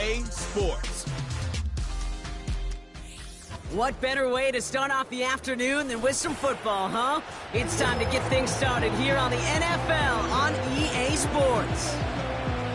EA Sports. What better way to start off the afternoon than with some football, huh? It's time to get things started here on the NFL on EA Sports.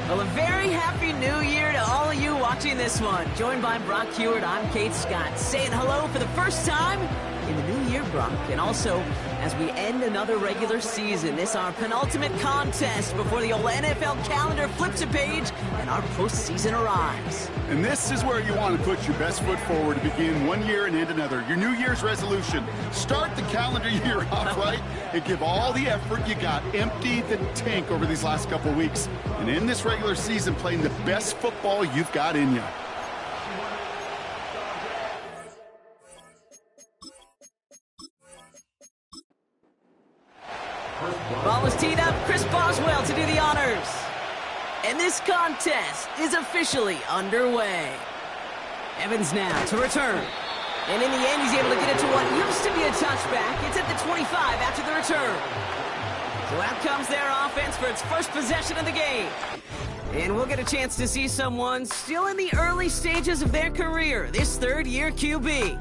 Well, a very happy new year to all of you watching this one. Joined by Brock Hewitt, I'm Kate Scott, saying hello for the first time in the new year, Brock. And also, as we end another regular season, this is our penultimate contest before the old NFL calendar flips a page and our postseason arrives. And this is where you want to put your best foot forward to begin one year and end another. Your New Year's resolution. Start the calendar year off right and give all the effort you got. Empty the tank over these last couple weeks and end this regular season playing the best football you've got in you. Ball was teed up. Chris Boswell to do the honors. And this contest is officially underway. Evans now to return. And in the end, he's able to get it to what used to be a touchback. It's at the 25 after the return. So out comes their offense for its first possession of the game. And we'll get a chance to see someone still in the early stages of their career, this third-year QB.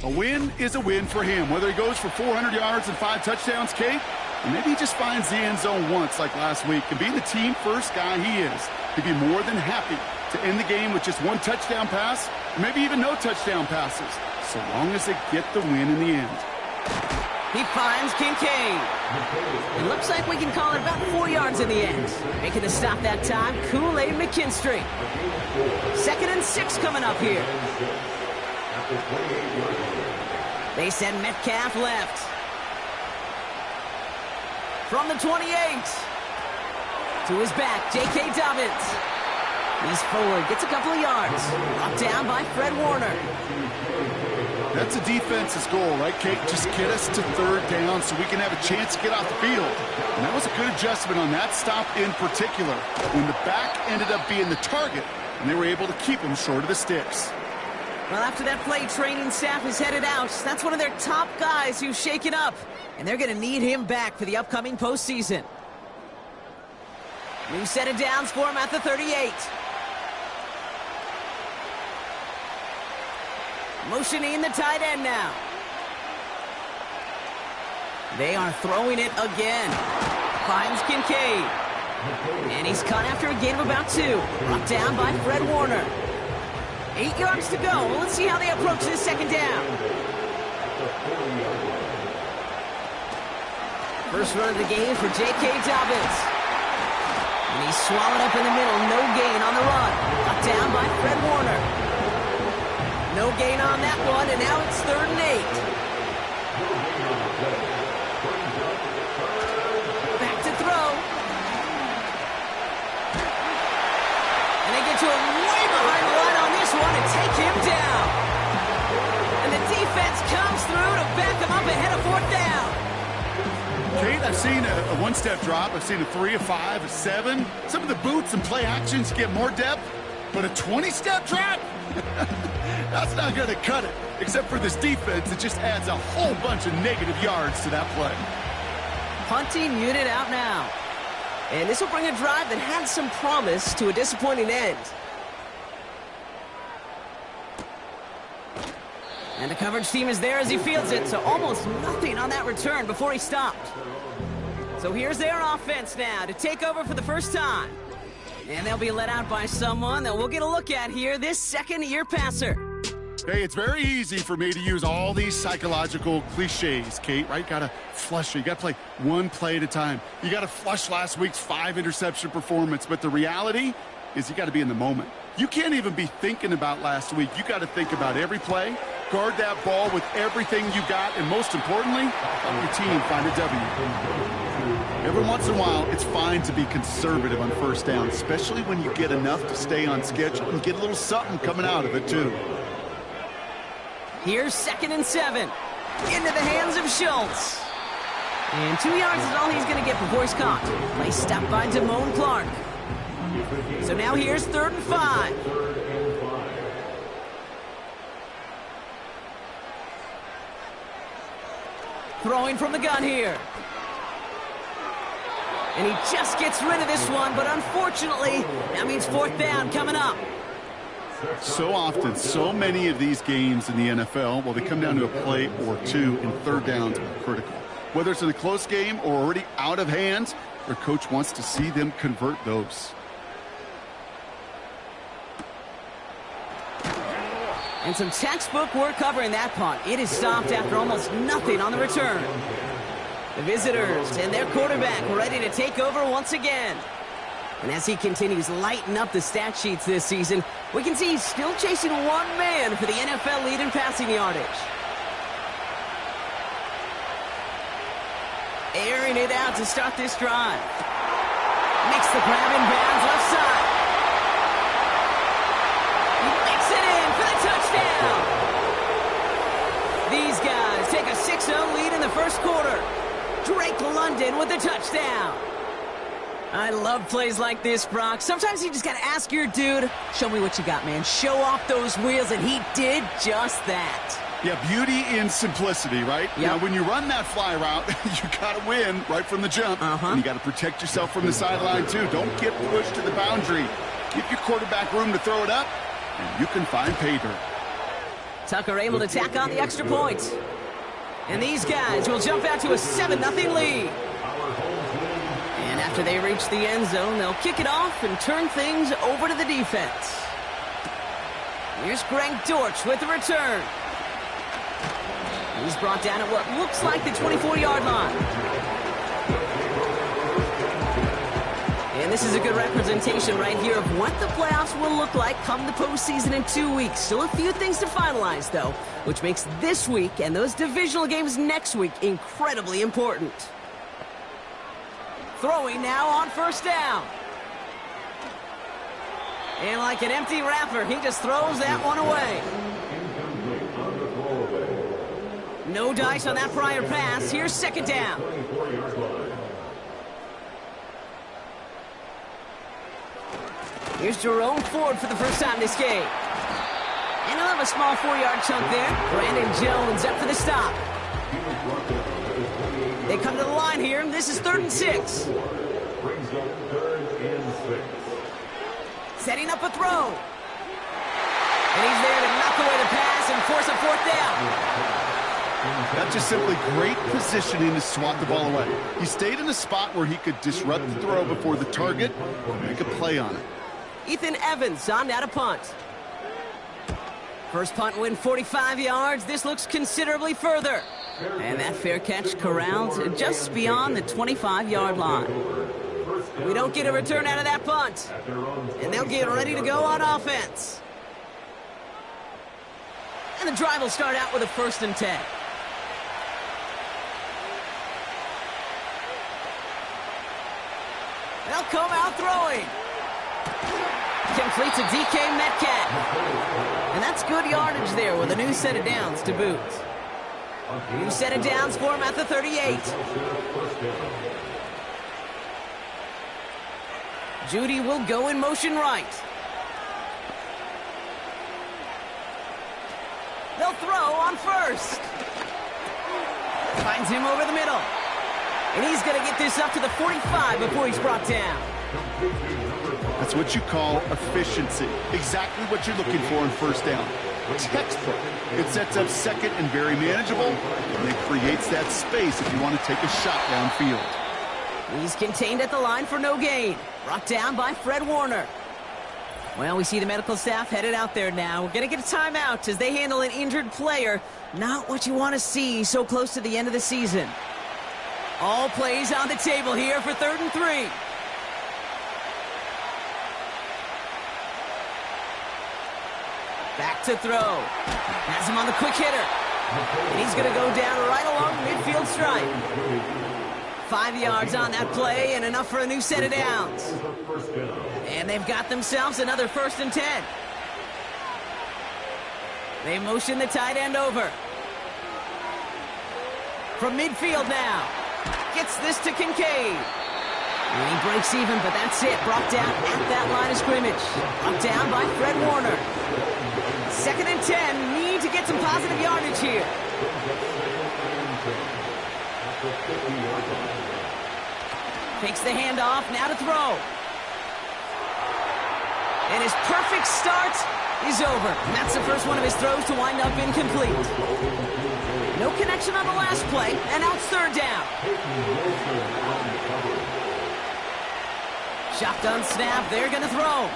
A win is a win for him, whether he goes for 400 yards and 5 touchdowns, Kate, or maybe he just finds the end zone once like last week. And being the team-first guy he is, he'd be more than happy to end the game with just 1 touchdown pass, or maybe even no touchdown passes, so long as they get the win in the end. He finds Kincaid. It looks like we can call it about 4 yards in the end. Making the stop that time, Kool-Aid McKinstry. 2nd and 6 coming up here. They send Metcalf left. From the 28. To his back, J.K. Dobbins. He's forward, gets a couple of yards. Brought down by Fred Warner. That's a defense's goal, right, Kate? Just get us to 3rd down so we can have a chance to get off the field. And that was a good adjustment on that stop in particular, when the back ended up being the target, and they were able to keep him short of the sticks. Well, after that play, training staff is headed out. That's one of their top guys who's shaken up, and they're going to need him back for the upcoming postseason. New set of downs for him at the 38. Motioning the tight end now. They are throwing it again. Finds Kincaid. And he's cut after a gain of about 2. Brought down by Fred Warner. 8 yards to go. Well, let's see how they approach this 2nd down. First run of the game for J.K. Dobbins. And he's swallowed up in the middle. No gain on the run. Brought down by Fred Warner. No gain on that one, and now it's 3rd and 8. Back to throw. And they get to him way behind the line on this one and take him down. And the defense comes through to back him up ahead of 4th down. Kate, I've seen a 1-step drop. I've seen a 3, a 5, a 7. Some of the boots and play actions get more depth, but a 20-step drop? That's not going to cut it. Except for this defense, it just adds a whole bunch of negative yards to that play. Punting unit out now. And this will bring a drive that had some promise to a disappointing end. And the coverage team is there as he fields it, so almost nothing on that return before he stopped. So here's their offense now to take over for the first time. And they'll be let out by someone that we'll get a look at here, this 2nd-year passer. Hey, it's very easy for me to use all these psychological cliches, Kate, right? Got to flush it. You got to play one play at a time. You got to flush last week's 5-interception performance. But the reality is you got to be in the moment. You can't even be thinking about last week. You got to think about every play, guard that ball with everything you got, and most importantly, help your team find a W. Every once in a while, it's fine to be conservative on 1st down, especially when you get enough to stay on schedule and get a little something coming out of it, too. Here's 2nd and 7. Into the hands of Schultz. And 2 yards is all he's going to get before he's caught. Play stopped by Damone Clark. So now here's 3rd and 5. Throwing from the gun here. And he just gets rid of this one, but unfortunately, that means 4th down coming up. So often, so many of these games in the NFL, well, they come down to a play or two, and third downs are critical. Whether it's in a close game or already out of hand, their coach wants to see them convert those. And some textbook work covering that punt. It is stopped after almost nothing on the return. The visitors and their quarterback ready to take over once again. And as he continues lighting up the stat sheets this season, we can see he's still chasing one man for the NFL lead in passing yardage. Airing it out to start this drive. Makes the grab in bounds left side. He makes it in for the touchdown. These guys take a 6-0 lead in the first quarter. Drake London with the touchdown. I love plays like this, Brock. Sometimes you just got to ask your dude, show me what you got, man. Show off those wheels, and he did just that. Yeah, beauty in simplicity, right? Yep. Now, when you run that fly route, you got to win right from the jump. And you got to protect yourself from the sideline, too. Don't get pushed to the boundary. Give your quarterback room to throw it up, and you can find pay dirt. Tucker able to tack on the extra point. And these guys will jump out to a 7-0 lead. And after they reach the end zone, they'll kick it off and turn things over to the defense. Here's Greg Dortch with the return. He's brought down at what looks like the 24-yard line. And this is a good representation right here of what the playoffs will look like come the postseason in 2 weeks. Still a few things to finalize, though, which makes this week and those divisional games next week incredibly important. Throwing now on first down. And like an empty wrapper, he just throws that one away. No dice on that prior pass. Here's second down. Here's Jerome Ford for the first time this game. And he'll have a small 4-yard chunk there. Brandon Jones up for the stop. They come to the line here. This is 3rd and 6. Setting up a throw. And he's there to knock away the pass and force a 4th down. That's just simply great positioning to swat the ball away. He stayed in a spot where he could disrupt the throw before the target and make a play on it. Ethan Evans on now to punt. First punt win 45 yards. This looks considerably further. And that fair catch corralled just beyond the 25-yard line. We don't get a return out of that punt. And they'll get ready to go on offense. And the drive will start out with a 1st and 10. They'll come out throwing. Completes a DK Metcalf. And that's good yardage there with a new set of downs to boot. New set of downs for him at the 38. Judy will go in motion right. They'll throw on first. Finds him over the middle. And he's going to get this up to the 45 before he's brought down. That's what you call efficiency. Exactly what you're looking for in first down. Textbook. It sets up second and very manageable, and it creates that space if you want to take a shot downfield. He's contained at the line for no gain. Brought down by Fred Warner. Well, we see the medical staff headed out there now. We're going to get a timeout as they handle an injured player. Not what you want to see so close to the end of the season. All plays on the table here for 3rd and 3. Back to throw. Has him on the quick hitter. And he's going to go down right along the midfield stripe. 5 yards on that play and enough for a new set of downs. And they've got themselves another 1st and 10. They motion the tight end over. From midfield now. Gets this to Kincaid. And he breaks even, but that's it. Brought down at that line of scrimmage. Brought down by Fred Warner. 2nd and 10. Need to get some positive yardage here. Takes the handoff. Now to throw. And his perfect start is over. And that's the first one of his throws to wind up incomplete. No connection on the last play, and now it's third down. Shotgun snap, they're going to throw.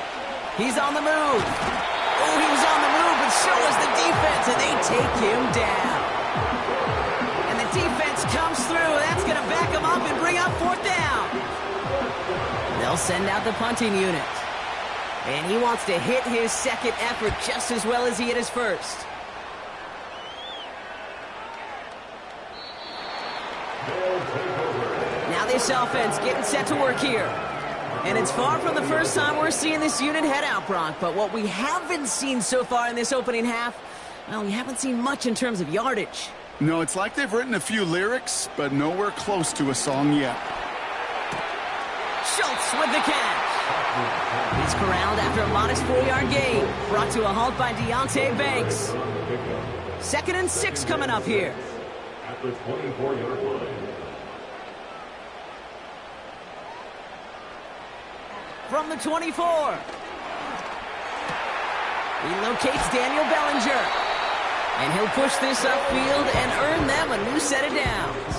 He's on the move. Oh, he was on the move, but so was the defense, and they take him down. And the defense comes through. That's going to back him up and bring up fourth down. They'll send out the punting unit. And he wants to hit his second effort just as well as he hit his first. Now this offense getting set to work here. And it's far from the first time we're seeing this unit head out, Brock. But what we haven't seen so far in this opening half, well, we haven't seen much in terms of yardage. No, it's like they've written a few lyrics, but nowhere close to a song yet. Schultz with the catch. He's corralled after a modest 4-yard gain. Brought to a halt by Deonte Banks. 2nd and 6 coming up here. At the 24-yard line. From the 24. He locates Daniel Bellinger. And he'll push this upfield and earn them a new set of downs.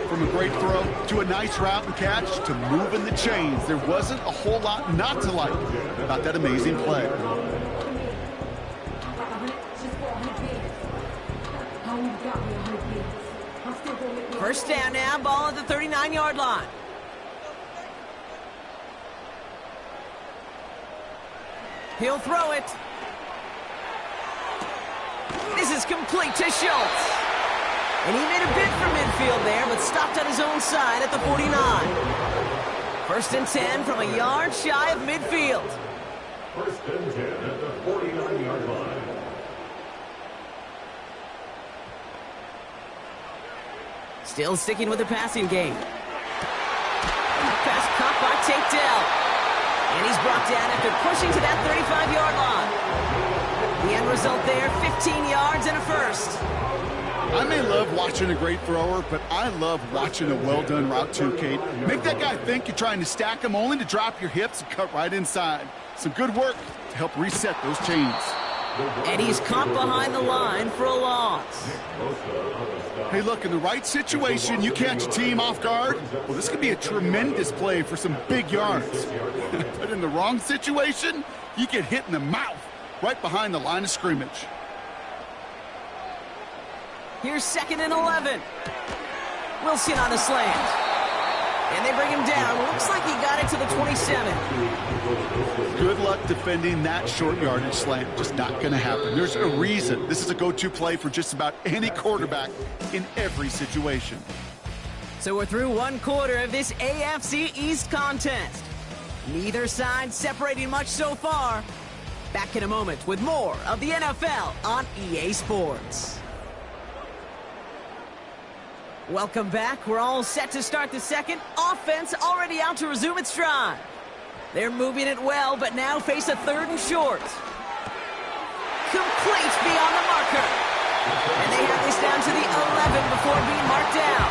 From a great throw to a nice route and catch to moving the chains, there wasn't a whole lot not to like about that amazing play. First down now, ball at the 39-yard line. He'll throw it. This is complete to Schultz. And he made a bid for midfield there, but stopped on his own side at the 49. 1st and 10 from a yard shy of midfield. 1st and 10 at the 49-yard line. Still sticking with the passing game. Pass caught by Tate Dell. And he's brought down after pushing to that 35-yard line. The end result there, 15 yards and a first. I may love watching a great thrower, but I love watching a well-done route too, Kate. Make that guy think you're trying to stack him only to drop your hips and cut right inside. Some good work to help reset those chains. And he's caught behind the line for a loss. Hey, look, in the right situation, you catch a team off guard. Well, this could be a tremendous play for some big yards. But in the wrong situation, you get hit in the mouth right behind the line of scrimmage. Here's 2nd and 11. Wilson on the slant. And they bring him down. Looks like he got it to the 27. Good luck defending that short yardage slant. Just not going to happen. There's a reason this is a go-to play for just about any quarterback in every situation. So we're through one quarter of this AFC East contest. Neither side separating much so far. Back in a moment with more of the NFL on EA Sports. Welcome back. We're all set to start the second. Offense already out to resume its stride. They're moving it well, but now face a 3rd and short. Complete beyond the marker. And they have this down to the 11 before being marked down.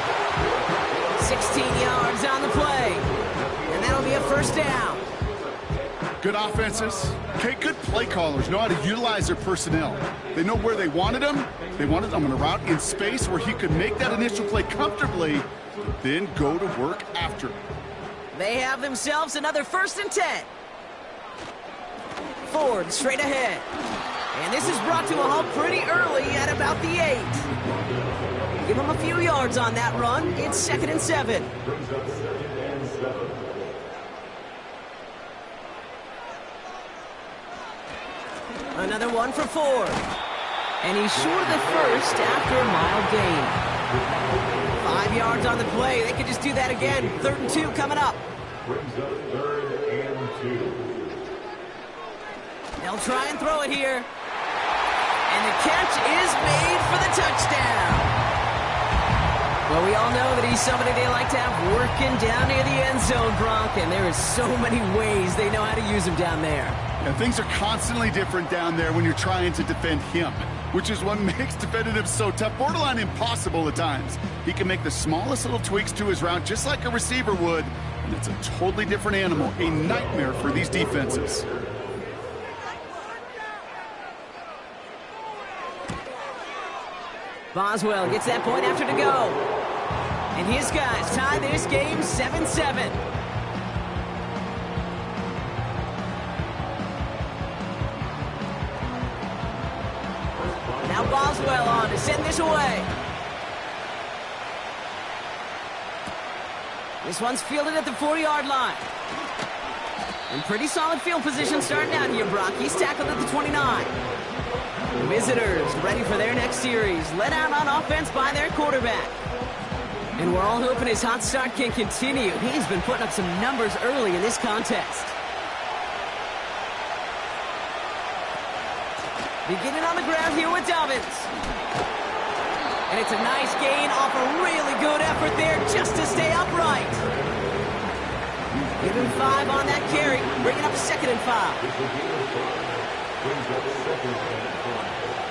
16 yards on the play. And that'll be a first down. Good offenses. Okay, good play callers know how to utilize their personnel. They know where they wanted them. They wanted them on a route in space where he could make that initial play comfortably, then go to work after. They have themselves another 1st and 10. Ford straight ahead. And this is brought to a halt pretty early at about the 8. Give them a few yards on that run. It's 2nd and 7. Another one for Ford. And he's short of the first after a mild gain. 5 yards on the play. They could just do that again. 3rd and 2 coming up. Brings up 3rd and 2. They'll try and throw it here. And the catch is made for the touchdown. Well, we all know that he's somebody they like to have working down near the end zone, Brock. And there is so many ways they know how to use him down there. And things are constantly different down there when you're trying to defend him, which is what makes defending him so tough, borderline impossible at times. He can make the smallest little tweaks to his route just like a receiver would, It's a totally different animal, a nightmare for these defenses. Boswell gets that point after to go. And his guys tie this game 7-7. Now Boswell on to send this away. This one's fielded at the 40-yard line. In pretty solid field position starting out here, Brock. He's tackled at the 29. The visitors ready for their next series. Led out on offense by their quarterback. And we're all hoping his hot start can continue. He's been putting up some numbers early in this contest. Beginning on the ground here with Dobbins. And it's a nice gain off a really good effort there just to stay upright. Give him 5 on that carry, bringing up 2nd and 5.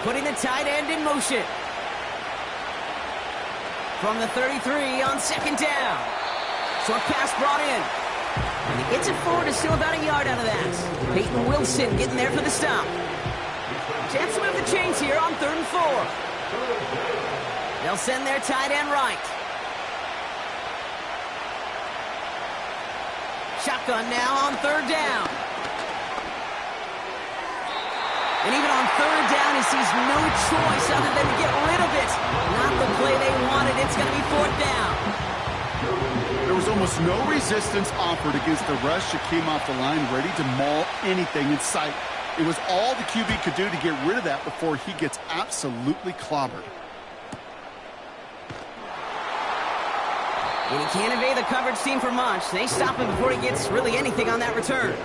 Putting the tight end in motion. From the 33 on 2nd down. Short pass brought in. And he gets it forward to still about a yard out of that. Peyton Wilson getting there for the stop. Chance to move the chains here on 3rd and 4. They'll send their tight end right. Shotgun now on 3rd down. And even on 3rd down, he sees no choice other than to get rid of it. Not the play they wanted. It's going to be 4th down. There was almost no resistance offered against the rush that came off the line, ready to maul anything in sight. It was all the QB could do to get rid of that before he gets absolutely clobbered. And he can't evade the coverage team for much. They stop him before he gets really anything on that return.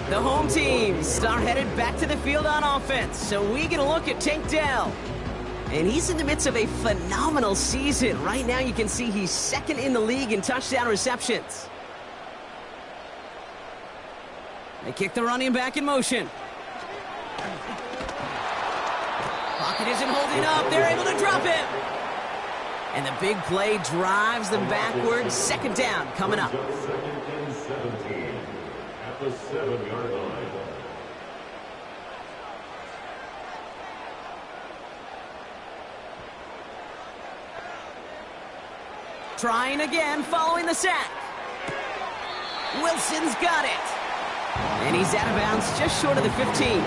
The home teams are headed back to the field on offense. So we get a look at Tank Dell. And he's in the midst of a phenomenal season. Right now you can see he's 2nd in the league in touchdown receptions. They kick the running back in motion. Pocket isn't holding up. They're able to drop him. And the big play drives them backwards. 2nd down coming up. 2nd and 17 at the 7-yard line. Trying again following the sack. Wilson's got it. And he's out of bounds just short of the 15.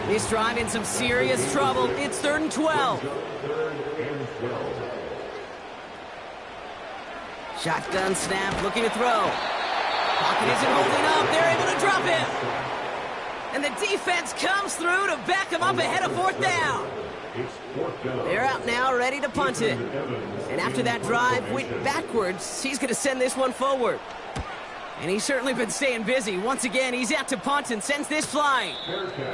This drive in some serious trouble. It's 3rd and 12. Shotgun snap, looking to throw. Pocket isn't holding up. They're able to drop him. And the defense comes through to back him up ahead of 4th down. They're out now, ready to punt it. And after that drive went backwards, he's going to send this one forward. And he's certainly been staying busy. Once again, he's out to punt and sends this flying.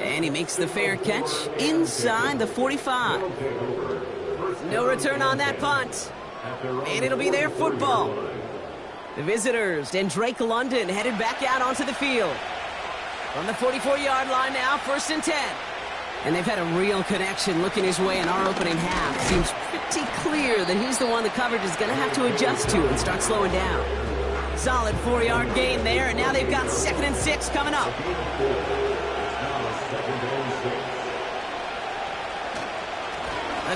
And he makes the fair catch inside the 45. No return on that punt. And it'll be their football. The visitors and Drake London headed back out onto the field. From the 44-yard line now, 1st and 10. And they've had a real connection looking his way in our opening half. Seems pretty clear that he's the one the coverage is going to have to adjust to and start slowing down. Solid 4-yard gain there, and now they've got 2nd and 6 coming up.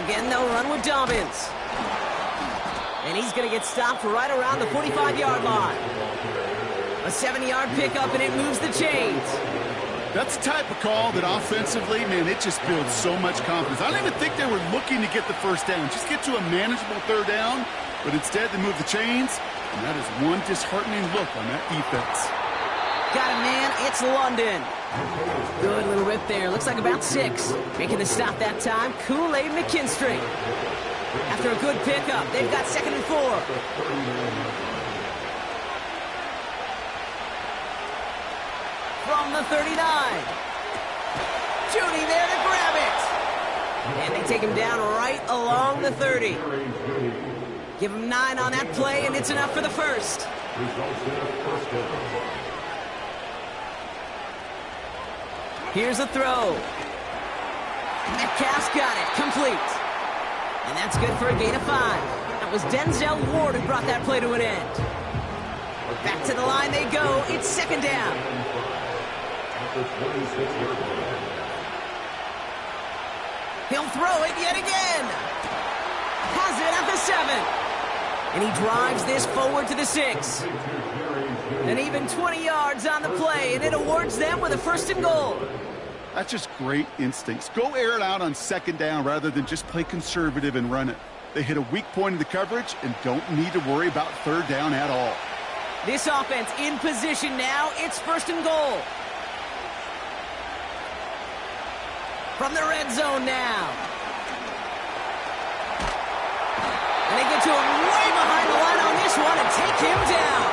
Again, they'll run with Dobbins. And he's going to get stopped right around the 45-yard line. A 7-yard pickup, and it moves the chains. That's the type of call that offensively, man, it just builds so much confidence. I don't even think they were looking to get the 1st down. Just get to a manageable 3rd down, but instead they move the chains, and that is one disheartening look on that defense. Got him, man. It's London. Good little rip there. Looks like about 6. Making the stop that time, Kool-Aid McKinstry. After a good pickup, they've got 2nd and 4. From the 39. Judy there to grab it. And they take him down right along the 30. Give him 9 on that play, and it's enough for the 1st. Here's a throw. Metcalf's got it, complete. And that's good for a gain of 5. was Denzel Ward who brought that play to an end. Back to the line they go. It's second down. He'll throw it yet again. Has it at the 7. And he drives this forward to the 6. And even 20 yards on the play, and it awards them with a 1st and goal. That's just great instincts. Go air it out on second down rather than just play conservative and run it. They hit a weak point in the coverage and don't need to worry about 3rd down at all. This offense in position now. It's 1st and goal. From the red zone now. And they get to him way behind the line on this one and take him down.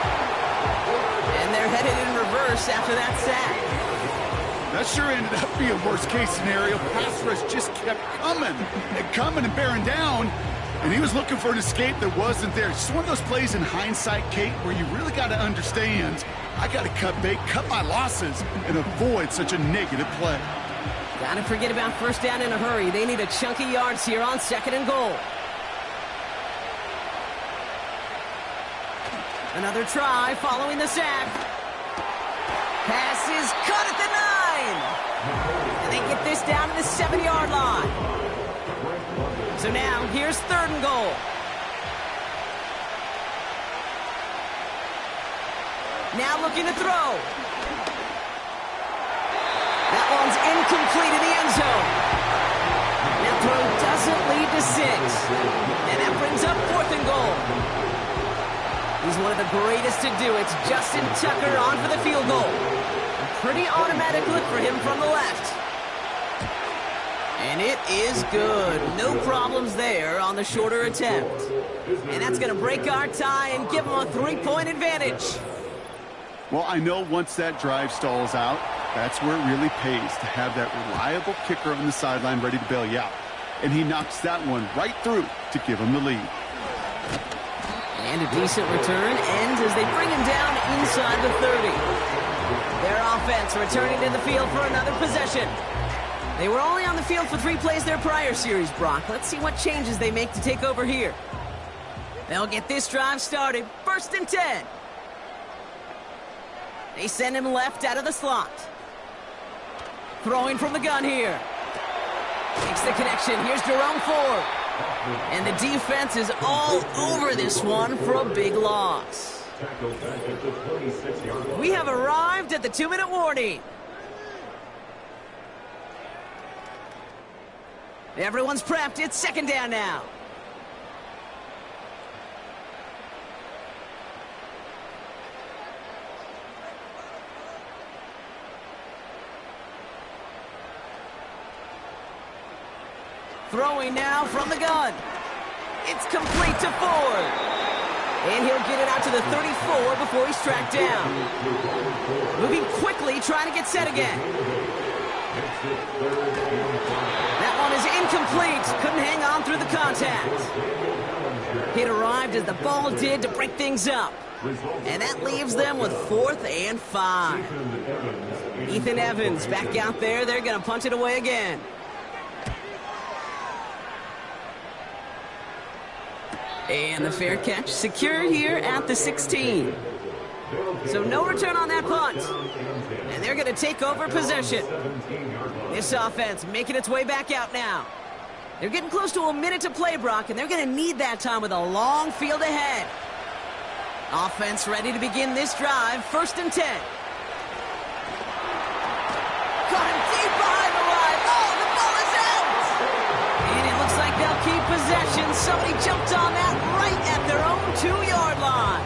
And they're headed in reverse after that sack. That sure ended up being worst-case scenario. Pass rush just kept coming and bearing down, and he was looking for an escape that wasn't there. It's one of those plays in hindsight, Kate, where you really got to understand, I got to cut bait, cut my losses, and avoid such a negative play. Got to forget about 1st down in a hurry. They need a chunky yards here on 2nd and goal. Another try following the sack. Pass is cut at the 9. And they get this down to the 7-yard line. So now, here's 3rd and goal. Now looking to throw. That one's incomplete in the end zone. That throw doesn't lead to 6. And that brings up 4th and goal. He's one of the greatest to do. It's Justin Tucker on for the field goal. A pretty automatic look for him from the left. And it is good. No problems there on the shorter attempt. And that's going to break our tie and give them a 3-point advantage. Well, I know once that drive stalls out, that's where it really pays to have that reliable kicker on the sideline ready to bail you out. And he knocks that one right through to give him the lead. And a decent return ends as they bring him down inside the 30. Their offense returning to the field for another possession. They were only on the field for 3 plays their prior series, Brock. Let's see what changes they make to take over here. They'll get this drive started. 1st and 10. They send him left out of the slot. Throwing from the gun here. Makes the connection. Here's Jerome Ford. And the defense is all over this one for a big loss. We have arrived at the 2-minute warning. Everyone's prepped. It's 2nd down now. Throwing now from the gun. It's complete to Ford. And he'll get it out to the 34 before he's tracked down. Moving quickly, trying to get set again. That one is incomplete. Couldn't hang on through the contact. It arrived as the ball did to break things up. And that leaves them with 4th and 5. Ethan Evans back out there. They're going to punt it away again. And the fair catch secured here at the 16. So no return on that punt. And they're going to take over possession. This offense making its way back out now. They're getting close to a minute to play, Brock, and they're going to need that time with a long field ahead. Offense ready to begin this drive. 1st and 10. Got him deep behind the line. Oh, the ball is out! And it looks like they'll keep possession. Somebody jumped on that right at their own 2-yard line.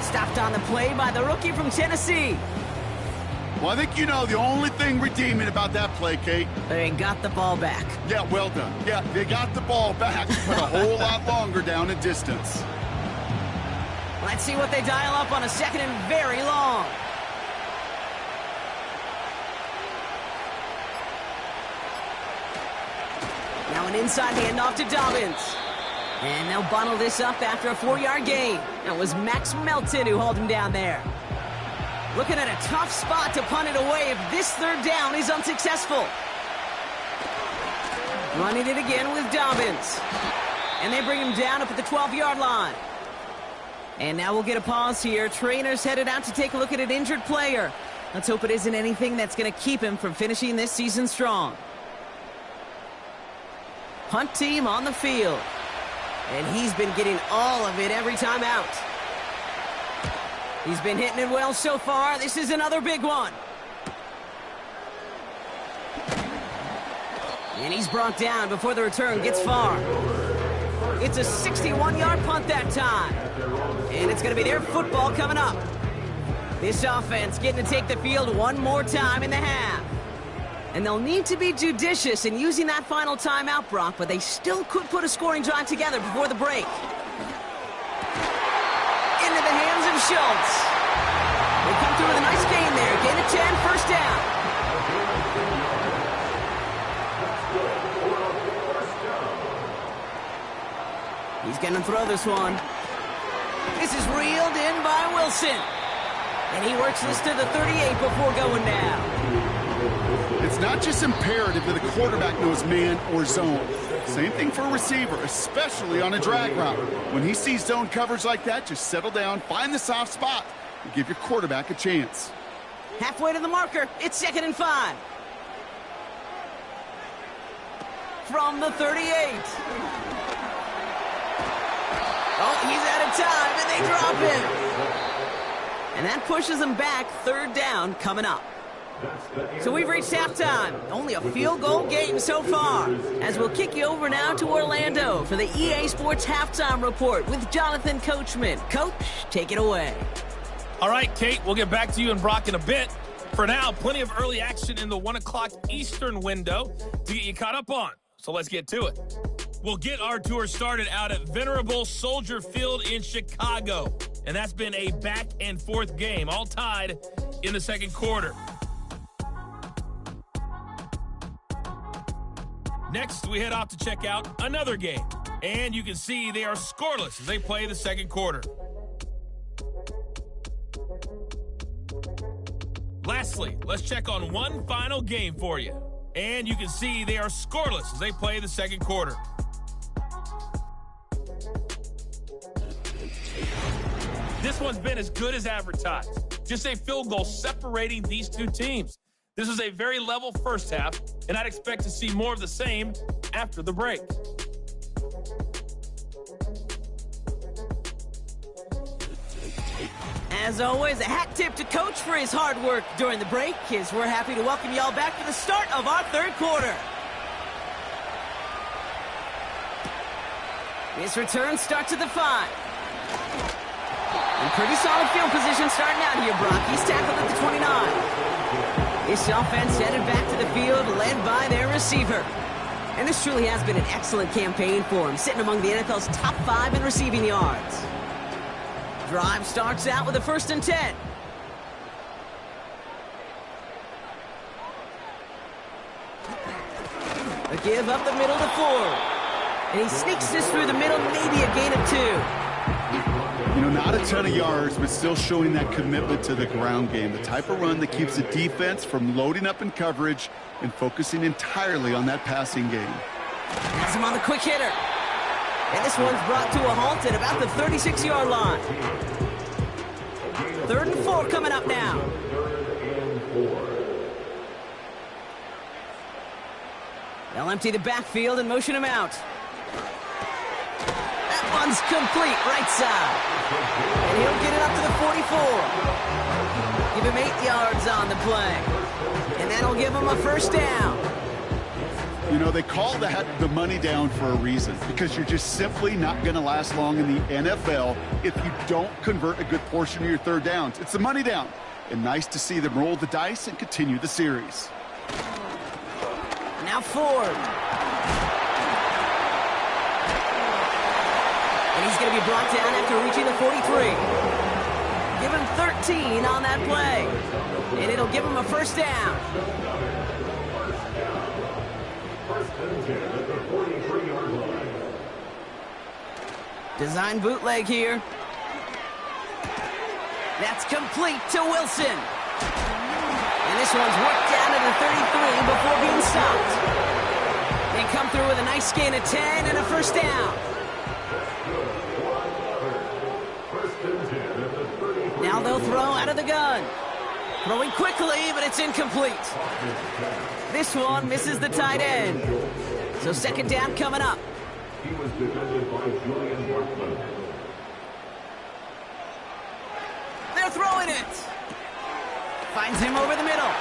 Stopped on the play by the rookie from Tennessee. Well, I think you know the only thing redeeming about that play, Kate. They got the ball back. Yeah, well done. Yeah, they got the ball back, but a whole lot longer down in distance. Let's see what they dial up on a 2nd and very long. Now an inside handoff to Dobbins. And they'll bottle this up after a 4-yard gain. That was Max Melton who hauled him down there. Looking at a tough spot to punt it away if this 3rd down is unsuccessful. Running it again with Dobbins. And they bring him down up at the 12-yard line. And now we'll get a pause here. Trainers headed out to take a look at an injured player. Let's hope it isn't anything that's going to keep him from finishing this season strong. Punt team on the field. And he's been getting all of it every time out. He's been hitting it well so far. This is another big one. And he's brought down before the return gets far. It's a 61-yard punt that time. And it's going to be their football coming up. This offense getting to take the field one more time in the half. And they'll need to be judicious in using that final timeout, Brock, but they still could put a scoring drive together before the break. Into the hands of Schultz. They come through with a nice gain there. Gain of 10, first down. He's going to throw this one. This is reeled in by Wilson. And he works this to the 38 before going down. It's not just imperative that a quarterback knows man or zone. Same thing for a receiver, especially on a drag route. When he sees zone coverage like that, just settle down, find the soft spot, and give your quarterback a chance. Halfway to the marker, it's 2nd and 5. From the 38. Oh, he's out of time, and they drop him. And that pushes them back. 3rd down coming up. So we've reached halftime. Only a field goal game so far. As we'll kick you over now to Orlando for the EA Sports Halftime Report with Jonathan Coachman. Coach, take it away. All right, Kate, we'll get back to you and Brock in a bit. For now, plenty of early action in the 1 o'clock Eastern window to get you caught up on. So let's get to it. We'll get our tour started out at Venerable Soldier Field in Chicago. And that's been a back-and-forth game, all tied in the second quarter. Next, we head off to check out another game. And you can see they are scoreless as they play the second quarter. Lastly, let's check on one final game for you. And you can see they are scoreless as they play the second quarter. This one's been as good as advertised. Just a field goal separating these two teams. This was a very level first half, and I'd expect to see more of the same after the break. As always, a hat tip to Coach for his hard work during the break, as we're happy to welcome y'all back for the start of our third quarter. This return starts at the 5. And pretty solid field position starting out here, Brock. He's tackled at the 29. This offense headed back to the field, led by their receiver. And this truly has been an excellent campaign for him, sitting among the NFL's top 5 in receiving yards. Drive starts out with a 1st and 10. A give up the middle to Ford. And he sneaks this through the middle, maybe a gain of 2. You know, not a ton of yards, but still showing that commitment to the ground game. The type of run that keeps the defense from loading up in coverage and focusing entirely on that passing game. Has him on the quick hitter. And this one's brought to a halt at about the 36-yard line. 3rd and 4 coming up now. They'll empty the backfield and motion him out. That one's complete, right side. And he'll get it up to the 44. Give him 8 yards on the play. And that'll give him a 1st down. You know, they call that the money down for a reason, because you're just simply not going to last long in the NFL if you don't convert a good portion of your 3rd downs. It's the money down. And nice to see them roll the dice and continue the series. Now Ford. And he's going to be brought down after reaching the 43. Give him 13 on that play. And it'll give him a 1st down. Design bootleg here. That's complete to Wilson. And this one's worked down to the 33 before being stopped. They come through with a nice gain of 10 and a 1st down. Now they'll throw out of the gun. Throwing quickly, but it's incomplete. This one misses the tight end. So second down coming up. He was defended by Julian Bartlett. They're throwing it. Finds him over the middle.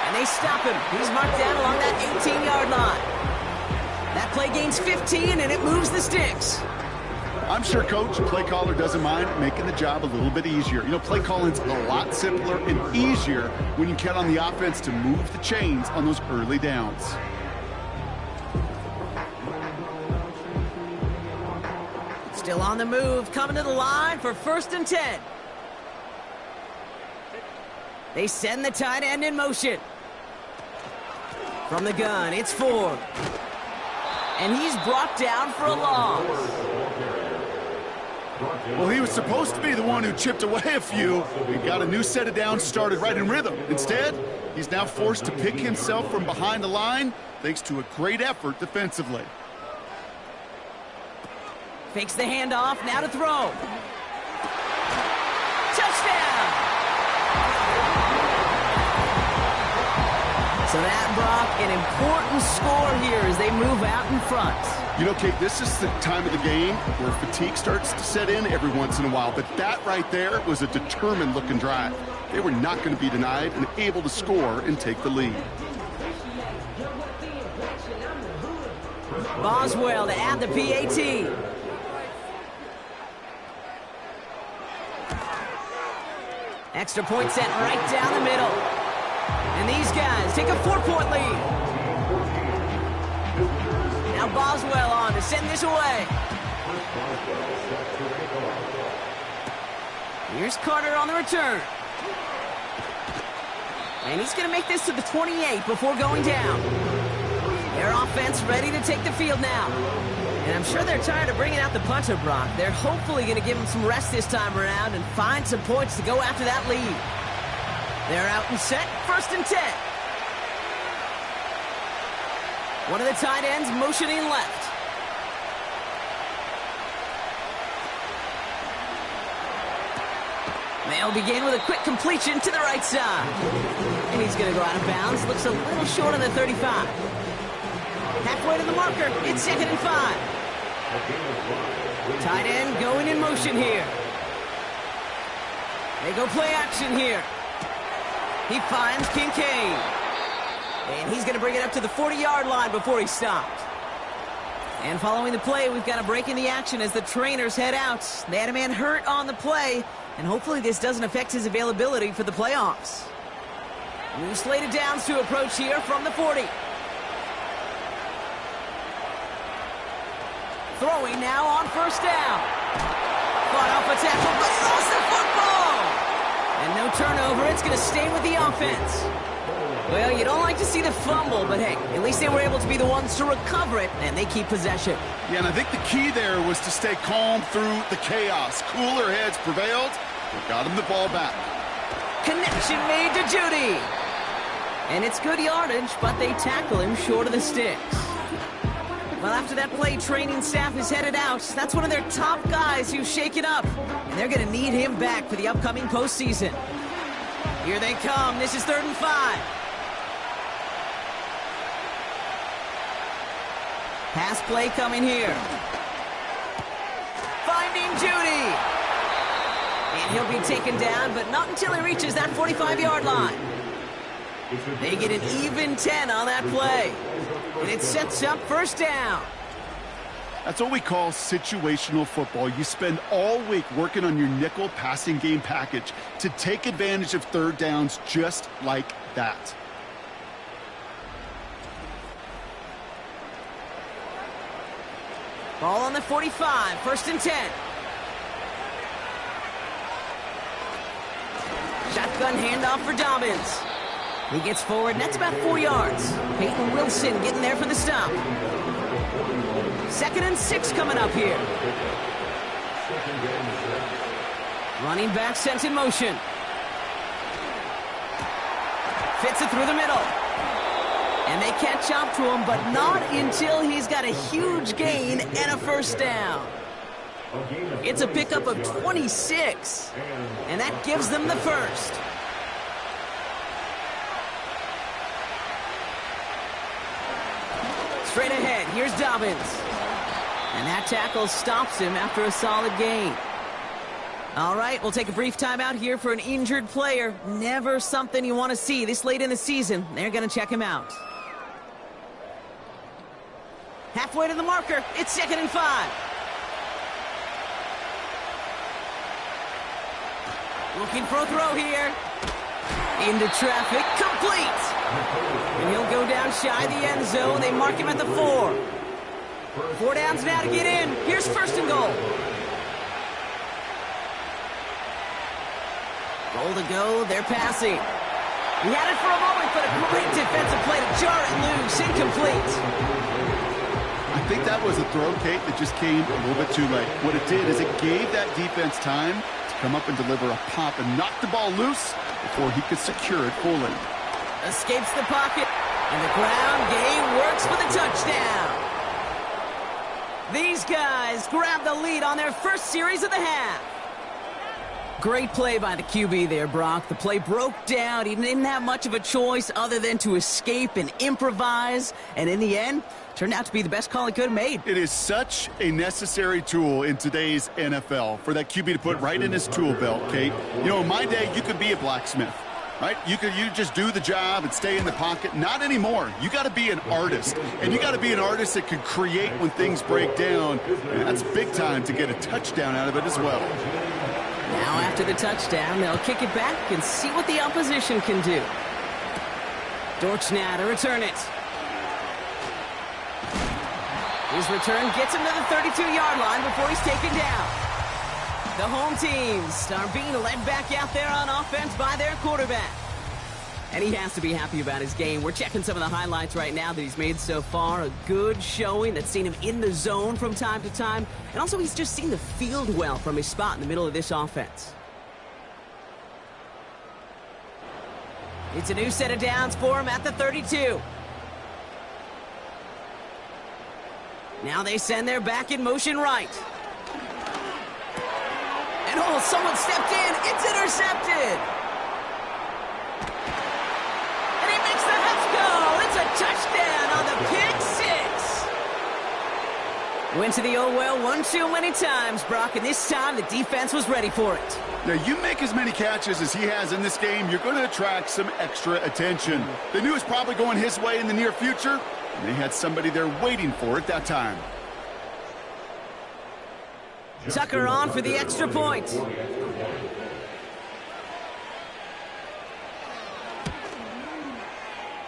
And they stop him. He's marked down along that 18-yard line. That play gains 15, and it moves the sticks. I'm sure Coach, play caller, doesn't mind making the job a little bit easier. You know, play calling's a lot simpler and easier when you count on the offense to move the chains on those early downs. Still on the move, coming to the line for 1st and 10. They send the tight end in motion. From the gun, it's Ford. And he's brought down for a loss. Well, he was supposed to be the one who chipped away a few. He got a new set of downs started right in rhythm. Instead, he's now forced to pick himself from behind the line thanks to a great effort defensively. Fakes the handoff, now to throw. Touchdown! So that, Brock, an important score here as they move out in front. You know, Kate, this is the time of the game where fatigue starts to set in every once in a while. But that right there was a determined-looking drive. They were not going to be denied and able to score and take the lead. Boswell to add the PAT. Extra point set right down the middle. And these guys take a 4-point lead. Now Boswell on to send this away. Here's Carter on the return. And he's going to make this to the 28 before going down. Their offense ready to take the field now. And I'm sure they're tired of bringing out the punter, Brock. They're hopefully going to give him some rest this time around and find some points to go after that lead. They're out and set, 1st and 10. One of the tight ends motioning left. They'll begin with a quick completion to the right side. And he's going to go out of bounds. Looks a little short on the 35. Halfway to the marker. It's 2nd and 5. Tight end going in motion here. They go play action here. He finds Kincaid. And he's going to bring it up to the 40-yard line before he stopped. And following the play, we've got a break in the action as the trainers head out. They had a man hurt on the play, and hopefully this doesn't affect his availability for the playoffs. New slated downs to approach here from the 40. Throwing now on 1st down. Fought off a tackle, but he lost the football! And no turnover, it's going to stay with the offense. Well, you don't like to see the fumble, but hey, at least they were able to be the ones to recover it, and they keep possession. Yeah, and I think the key there was to stay calm through the chaos. Cooler heads prevailed. Got him the ball back. Connection made to Judy. And it's good yardage, but they tackle him short of the sticks. Well, after that play, training staff is headed out. That's one of their top guys who's shaken up. And they're going to need him back for the upcoming postseason. Here they come. This is 3rd and 5. Pass play coming here. Finding Judy. And he'll be taken down, but not until he reaches that 45-yard line. They get an even 10 on that play. And it sets up 1st down. That's what we call situational football. You spend all week working on your nickel passing game package to take advantage of 3rd downs just like that. Ball on the 45, 1st and 10. Shotgun handoff for Dobbins. He gets forward, and that's about 4 yards. Peyton Wilson getting there for the stop. 2nd and 6 coming up here. Running back sent in motion. Fits it through the middle. And they catch up to him, but not until he's got a huge gain and a 1st down. It's a pickup of 26, and that gives them the first. Straight ahead, here's Dobbins. And that tackle stops him after a solid gain. All right, we'll take a brief timeout here for an injured player. Never something you want to see this late in the season. They're going to check him out. Halfway to the marker, it's 2nd and 5. Looking for a throw here. Into traffic, complete. And he'll go down shy of the end zone. They mark him at the 4. 4 downs now to get in. Here's 1st and goal. Goal to go, they're passing. He had it for a moment, but a great defensive play to jar it loose, incomplete. I think that was a throw, Kate, that just came a little bit too late. What it did is it gave that defense time to come up and deliver a pop and knock the ball loose before he could secure it fully. Escapes the pocket, and the ground game works for the touchdown. These guys grab the lead on their first series of the half. Great play by the QB there, Brock. The play broke down. He didn't have much of a choice other than to escape and improvise. And in the end, turned out to be the best call he could have made. It is such a necessary tool in today's NFL for that QB to put right in his tool belt, Kate. You know, in my day, you could be a blacksmith, right? You just do the job and stay in the pocket. Not anymore. You got to be an artist. And you got to be an artist that can create when things break down. And that's big time to get a touchdown out of it as well. Now after the touchdown, they'll kick it back and see what the opposition can do. Dortch now to return it. His return gets him to the 32-yard line before he's taken down. The home teams are being led back out there on offense by their quarterback. And he has to be happy about his game. We're checking some of the highlights right now that he's made so far. A good showing that's seen him in the zone from time to time. And also he's just seen the field well from his spot in the middle of this offense. It's a new set of downs for him at the 32. Now they send their back in motion right. And oh, someone stepped in. It's intercepted. And he makes the Huffs go. It's a touchdown on the pick six. Went to the oh well one too many times, Brock, and this time the defense was ready for it. Now, you make as many catches as he has in this game, you're going to attract some extra attention. They knew it was probably going his way in the near future, and they had somebody there waiting for it that time. Tucker on for the extra point.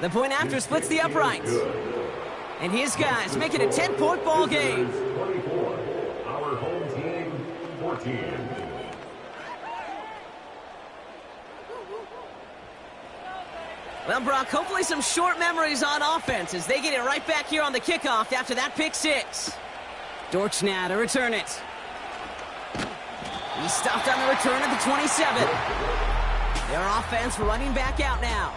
The point after splits the uprights. And his guys make it a 10-point ball game. 24. Our home team, 14. Well, Brock, hopefully some short memories on offense as they get it right back here on the kickoff after that pick six. Dortch now to return it. He stopped on the return at the 27. Their offense running back out now.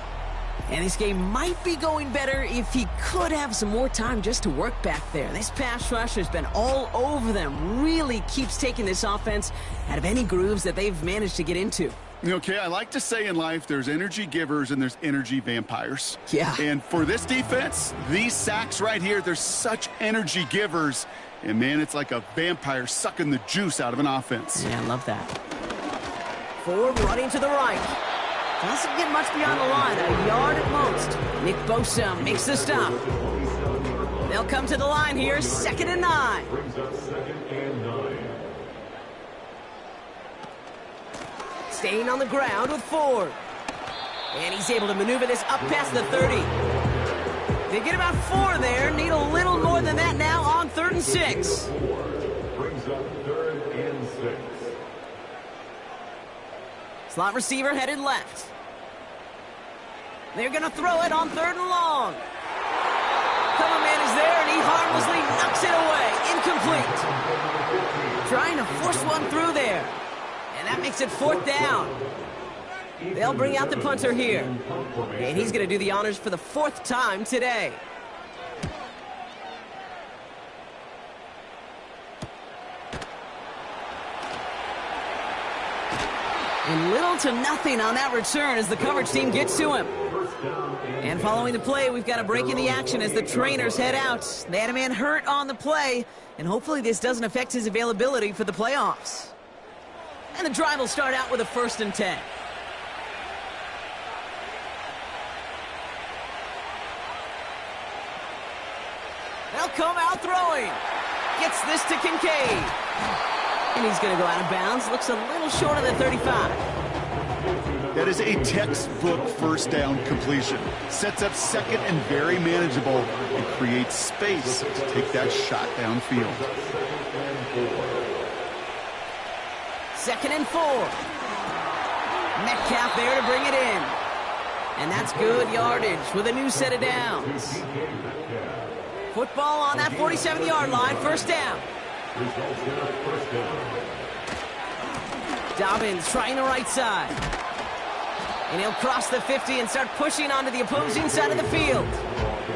And this game might be going better if he could have some more time just to work back there. This pass rush has been all over them. Really keeps taking this offense out of any grooves that they've managed to get into. Okay, I like to say in life there's energy givers and there's energy vampires. Yeah. And for this defense, these sacks right here, they're such energy givers. And, man, it's like a vampire sucking the juice out of an offense. Yeah, I love that. Ford running to the right. Doesn't get much beyond the line, a yard at most. Nick Bosa makes the stop. They'll come to the line here, 2nd and 9. Brings up 2nd and 9. Staying on the ground with Ford. And he's able to maneuver this up past the 30. They get about 4 there, need a little more than that now on 3rd and 6. Brings up 3rd and 6. Slot receiver headed left. They're going to throw it on 3rd and long. Cover man is there, and he harmlessly knocks it away. Incomplete. Trying to force one through there. And that makes it 4th down. They'll bring out the punter here. And he's going to do the honors for the 4th time today. And little to nothing on that return as the coverage team gets to him. And following the play, we've got a break in the action as the trainers head out. They had a man hurt on the play, and hopefully this doesn't affect his availability for the playoffs. And the drive will start out with a 1st and 10. They'll come out throwing. Gets this to Kincaid. And he's going to go out of bounds. Looks a little short of the 35. That is a textbook 1st down completion. Sets up 2nd and very manageable and creates space to take that shot downfield. 2nd and 4. Metcalf there to bring it in. And that's good yardage with a new set of downs. Football on that 47-yard line, 1st down. Dobbins trying the right side. And he'll cross the 50 and start pushing onto the opposing side of the field.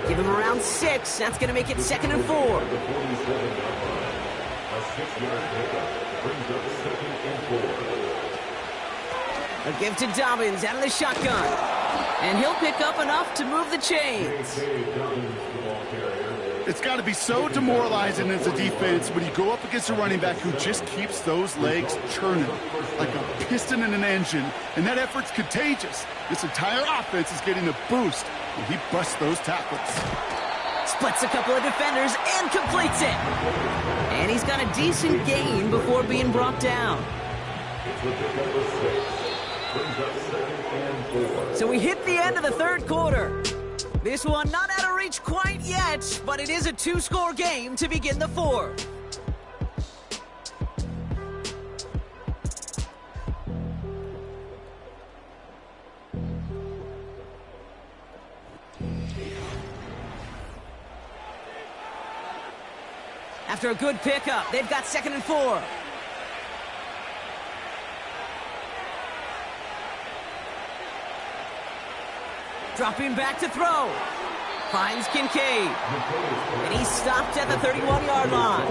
Give him around 6. That's going to make it 2nd and 4. A 6-yard pickup brings up 2nd and 4. A give to Dobbins out of the shotgun. And he'll pick up enough to move the chains. It's got to be so demoralizing as a defense when you go up against a running back who just keeps those legs churning like a piston in an engine, and that effort's contagious. This entire offense is getting a boost when he busts those tackles. Splits a couple of defenders and completes it. And he's got a decent gain before being brought down. So we hit the end of the 3rd quarter. This one not out of reach quite yet, but it is a 2-score game to begin the 4th. After a good pickup, they've got 2nd and 4. Dropping back to throw. Finds Kincaid. And he's stopped at the 31-yard line.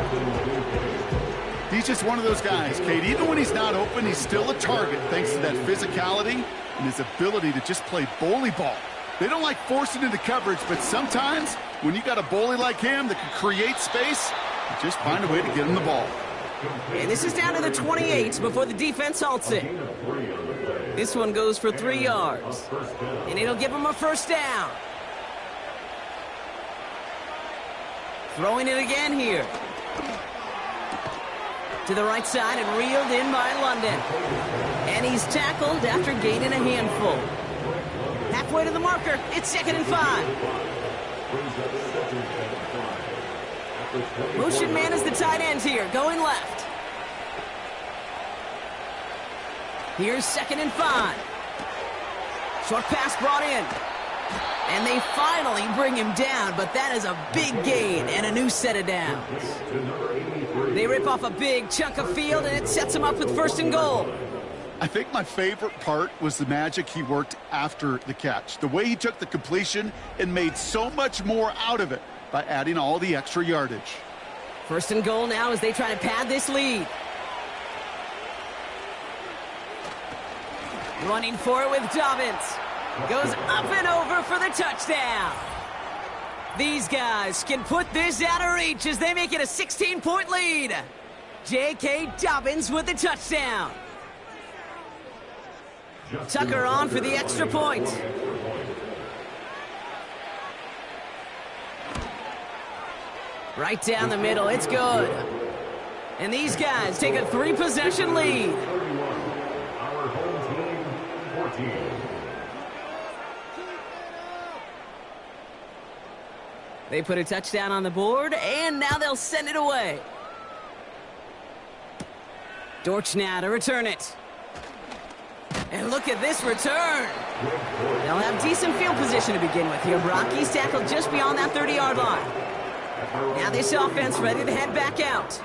He's just one of those guys, Kate. Even when he's not open, he's still a target thanks to that physicality and his ability to just play bully ball. They don't like forcing into coverage, but sometimes when you got a bully like him that can create space, you just find a way to get him the ball. And this is down to the 28 before the defense halts it. This one goes for 3 yards. And it'll give him a 1st down. Throwing it again here. To the right side and reeled in by London. And he's tackled after gaining a handful. Halfway to the marker, it's 2nd and 5. Motion man is the tight end here, going left. Here's 2nd and 5. Short pass brought in. And they finally bring him down, but that is a big gain and a new set of downs. They rip off a big chunk of field, and it sets him up with 1st and goal. I think my favorite part was the magic he worked after the catch. The way he took the completion and made so much more out of it by adding all the extra yardage. 1st and goal now as they try to pad this lead. Running for it with Dobbins. Goes up and over for the touchdown. These guys can put this out of reach as they make it a 16-point lead. J.K. Dobbins with the touchdown. Tucker on for the extra point. Right down the middle, it's good. And these guys take a 3-possession lead. Our home team, 14. They put a touchdown on the board, and now they'll send it away. Dortch now to return it. And look at this return. They'll have decent field position to begin with here. Brock, he's tackled just beyond that 30-yard line. Now this offense ready to head back out.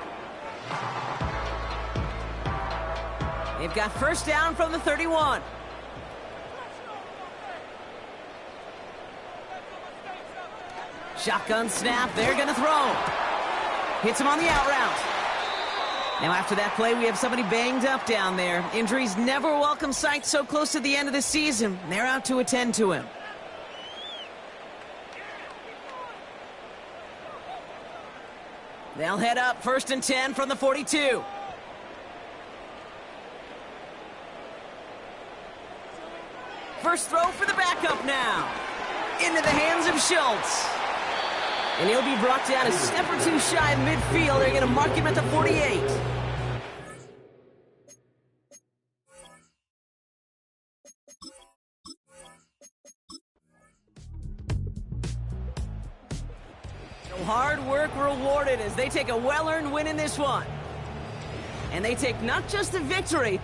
They've got 1st down from the 31. Shotgun snap, they're going to throw. Hits him on the out route. Now, after that play, we have somebody banged up down there. Injuries never a welcome sight so close to the end of the season. They're out to attend to him. They'll head up 1st and 10 from the 42. First throw for the backup now. Into the hands of Schultz. And he'll be brought down a step or two shy of midfield. They're going to mark him at the 48. So hard work rewarded as they take a well-earned win in this one. And they take not just the victory,